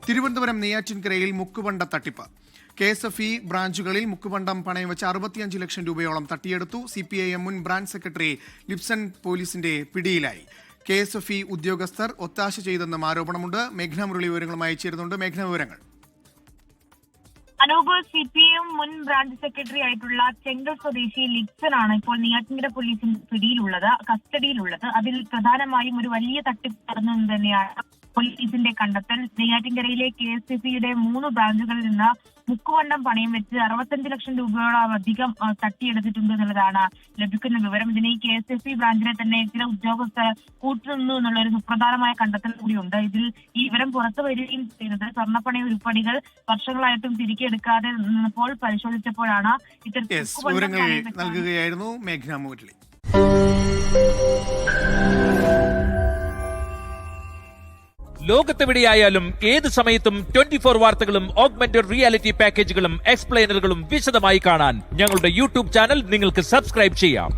തിരുവനന്തപുരം നെയ്യാറ്റിൻകരയിൽ മുക്കുപണ്ട തട്ടിപ്പ്. KSFE ബ്രാഞ്ചുകളിൽ മുക്കുപണ്ടം പണയം വെച്ച് 65 ലക്ഷം രൂപയോളം തട്ടിയെടുത്തു. CPIM മുൻ ബ്രാഞ്ച് സെക്രട്ടറി ലിപ്സൺ പോലീസിന്റെ പിടിയിലായി. KSFE ഉദ്യോഗസ്ഥർ ഒത്താശ ചെയ്തെന്നും ആരോപണമുണ്ട്. മേഘ്ന മുരളി വിവരങ്ങളുമായി ചേരുന്നുണ്ട്. മേഘ്ന, വിവരങ്ങൾ. അനൂപ്, CPIM മുൻ ബ്രാഞ്ച് സെക്രട്ടറി ആയിട്ടുള്ള ചെങ്കൽ സ്വദേശി ലിപ്സൺ ആണ് ഇപ്പോൾ നെയ്യാറ്റിൻകര പോലീസിന്റെ കസ്റ്റഡിയിലുള്ളത്. അതിൽ പ്രധാനമായും ഒരു വലിയ തട്ടിപ്പ് നടന്നു തന്നെയാണ് പോലീസിന്റെ കണ്ടെത്തൽ. നെയ്യാറ്റിൻകരയിലെ KSFEയുടെ 3 ബ്രാഞ്ചുകളിൽ നിന്ന് മുക്കുവണ്ടം പണയം വെച്ച് 65 ലക്ഷം രൂപയോളം അധികം തട്ടിയെടുത്തിട്ടുണ്ട് എന്നുള്ളതാണ് ലഭിക്കുന്ന വിവരം. ഇതിന് ഈ KSFE ബ്രാഞ്ചിനെ തന്നെ ചില ഉദ്യോഗസ്ഥർ കൂട്ടുനിന്നു എന്നുള്ള ഒരു സുപ്രധാനമായ കണ്ടെത്തൽ കൂടിയുണ്ട്. ഇതിൽ ഈ വിവരം പുറത്തു വരികയും ചെയ്യുന്നത് സ്വർണ്ണപ്പണയ ഉരുപ്പടികൾ വർഷങ്ങളായിട്ടും തിരികെ എടുക്കാതെ നിന്നപ്പോൾ പരിശോധിച്ചപ്പോഴാണ് വിവരങ്ങൾ നൽകുകയായിരുന്നു മേഘ്ന മുരളി. ലോകത്തെവിടെയായാലും ഏത് സമയത്തും 24 വാർത്തകളും ഓഗ്മെന്റഡ് റിയാലിറ്റി പാക്കേജുകളും എക്സ്പ്ലെയിനറുകളും വിശദമായി കാണാൻ ഞങ്ങളുടെ YouTube ചാനൽ നിങ്ങൾക്ക് സബ്സ്ക്രൈബ് ചെയ്യാം.